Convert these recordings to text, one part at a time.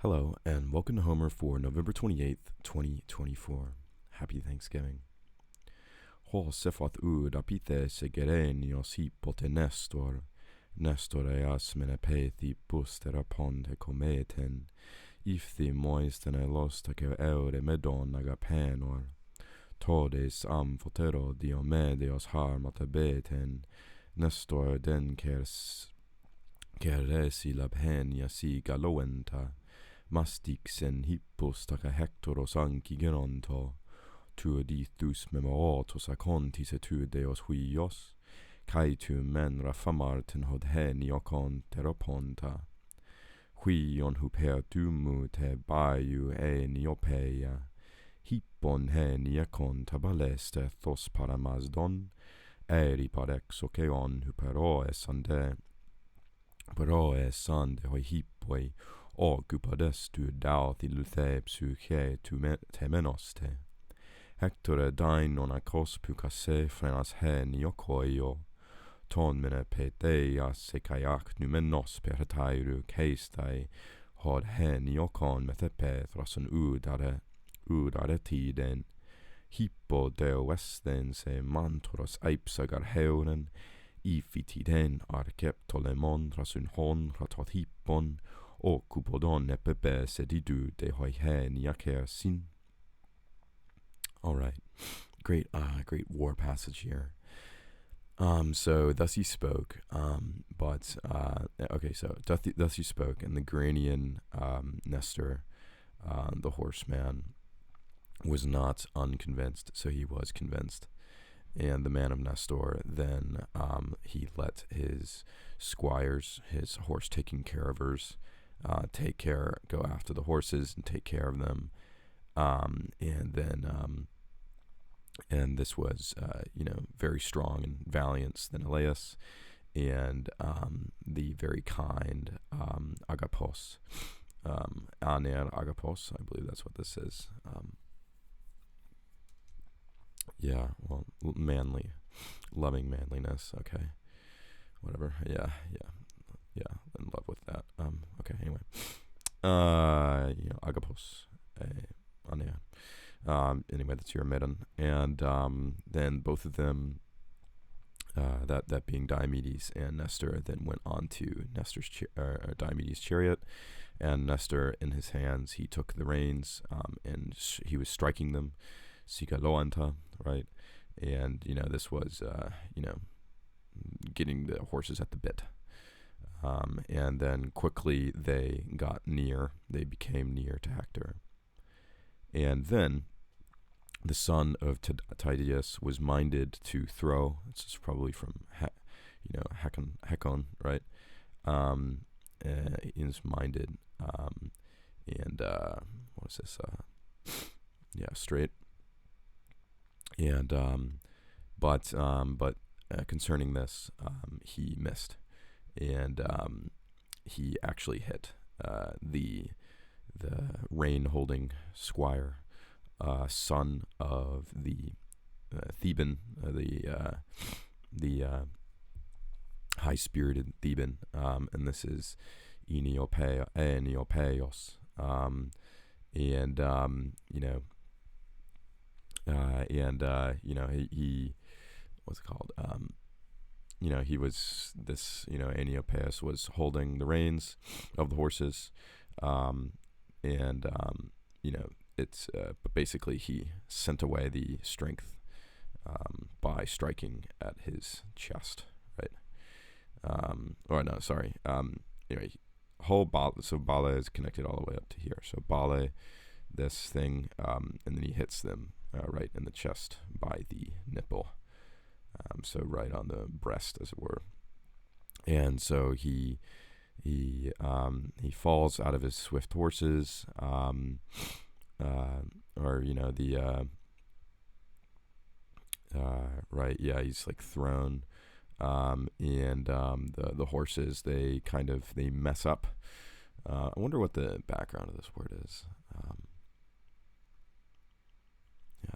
Hello, and welcome to Homer for November 28th, 2024. Happy Thanksgiving. Ho sefat ud apithe segerenios hypote Nestor eas menepethi pusterapon te cometen, ifthi moisten elos take eure medon agapenor, todes fotero diomedios harmatabeten, Nestor den keresi labhenia si galoenta, mastixen hippos taka hectoros ankigeronto, tuodithus memoratos acontis etudeos huios, caetu men rafamarten hod heniocon teroponta, huion hupertumu te baiu eniopeia, hippon heniacon tabaleste thos paramasdon, eri parexoceon huperoe sande hoi hippoi, ocupades tu dauthi luthe psyche tu temenoste. Hectore dainon acos pucase frenas heniocoio, ton mene peteias secaiac numenos per tairu caestai, hod heniocon methepethrason udare tiden, hippo deo esten se mantoros aipsagar heuren, ifitiden arceptolemon trasun hon ratot hippon, occupodon epepe sedidu de hoi heniacer sin. All right, great war passage here. So thus he spoke, thus he spoke, and the Granian Nestor, the horseman, was not unconvinced, so he was convinced. And the man of Nestor then he let his squires, his horse-taking carevers, go after the horses and take care of them, and this was, very strong and valiant Sthenelaus, and the very kind Agapos, Aner Agapos, I believe that's what this is. Manly, loving manliness. Okay, whatever. Yeah, in love with that. Okay, anyway. Agapos, Aner. Anyway, that's your maiden, and then both of them, that being Diomedes and Nestor, then went on to Diomedes' chariot, and Nestor, in his hands, he took the reins, and he was striking them, sigaloanta, right, and this was getting the horses at the bit, and then quickly they became near to Hector, and then the son of Tydeus was minded to throw. This is probably from Hecon, right? Is minded, and what is this? Straight. And but concerning this, he missed, and he actually hit the rein-holding squire, son of the Theban, the high-spirited Theban, and this is Eniopeios, he what's it called? He was this, Eniopeios was holding the reins of the horses, but basically he sent away the strength by striking at his chest, right? So Bale is connected all the way up to here. So Bale, this thing, and then he hits them right in the chest by the nipple, so right on the breast, as it were. And so he falls out of his swift horses, he's like thrown, and the horses, they mess up. I wonder what the background of this word is.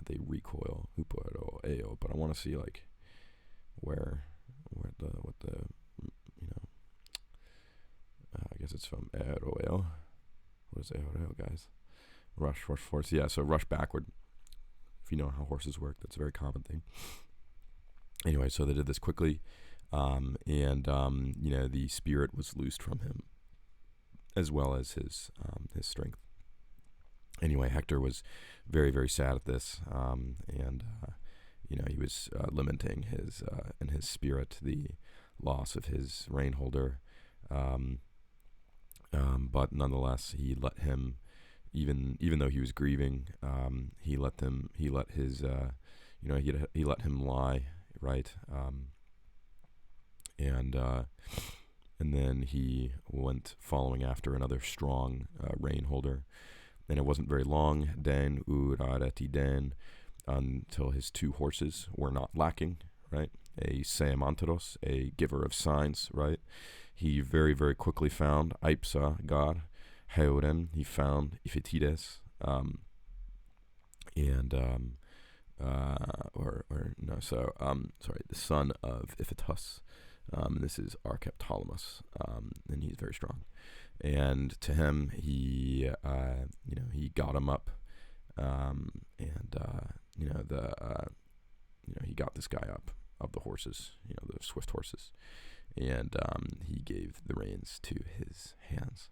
They recoil, hupero, ao, but I want to see like what the I guess it's from eroeo. what is Ehoreo, guys? Rush force. Yeah, so rush backward. If you know how horses work, that's a very common thing. Anyway, so they did this quickly, and the spirit was loosed from him, as well as his strength. Anyway, Hector was very, very sad at this, and he was lamenting in his spirit the loss of his rein holder, but nonetheless he let him, even though he was grieving, he let him lie, right, and then he went following after another strong rein holder. And it wasn't very long, den urareti den, until his two horses were not lacking, right? A seamanteros, a giver of signs, right? He very, very quickly found Aipsa, God, Heuren, he found Iphitides, the son of Iphitus. This is Archeptolemus, and he's very strong. And to him, he got him up, he got this guy up of the horses, the swift horses, and he gave the reins to his hands.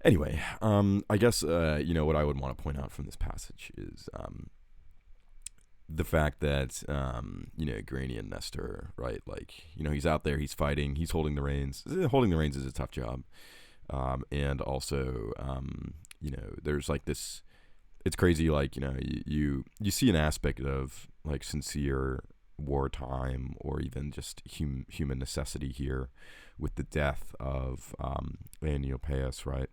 Anyway, I guess what I would want to point out from this passage is the fact that Granny and Nestor, right? Like, he's out there, he's fighting, he's holding the reins. Holding the reins is a tough job. And also, there's like this, it's crazy, like, you see an aspect of like sincere wartime or even just human necessity here with the death of Antiopeus, right?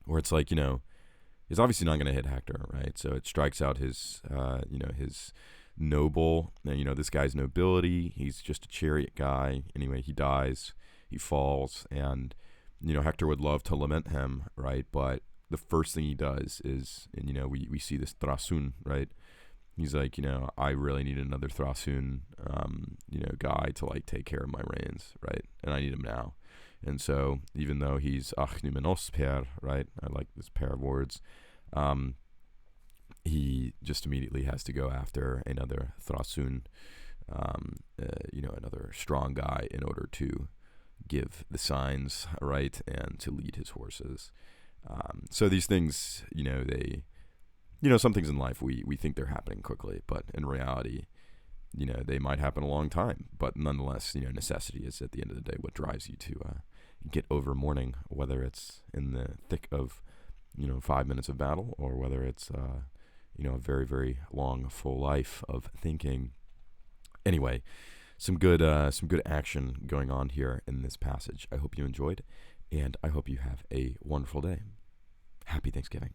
Where it's like, he's obviously not going to hit Hector, right? So it strikes out his noble, this guy's nobility. He's just a chariot guy. Anyway, he dies, he falls, and Hector would love to lament him, right? But the first thing he does is, and we see this Thrasun, right? He's like, I really need another Thrasun, guy to like take care of my reins, right? And I need him now. And so even though he's achnumenos per, right? I like this pair of words. He just immediately has to go after another Thrasun, another strong guy in order to give the signs, right, and to lead his horses. So these things, they, some things in life we think they're happening quickly, but in reality, they might happen a long time. But nonetheless, necessity is at the end of the day what drives you to get over mourning, whether it's in the thick of 5 minutes of battle, or whether it's a very, very long, full life of thinking. Anyway, some good action going on here in this passage. I hope you enjoyed, and I hope you have a wonderful day. Happy Thanksgiving.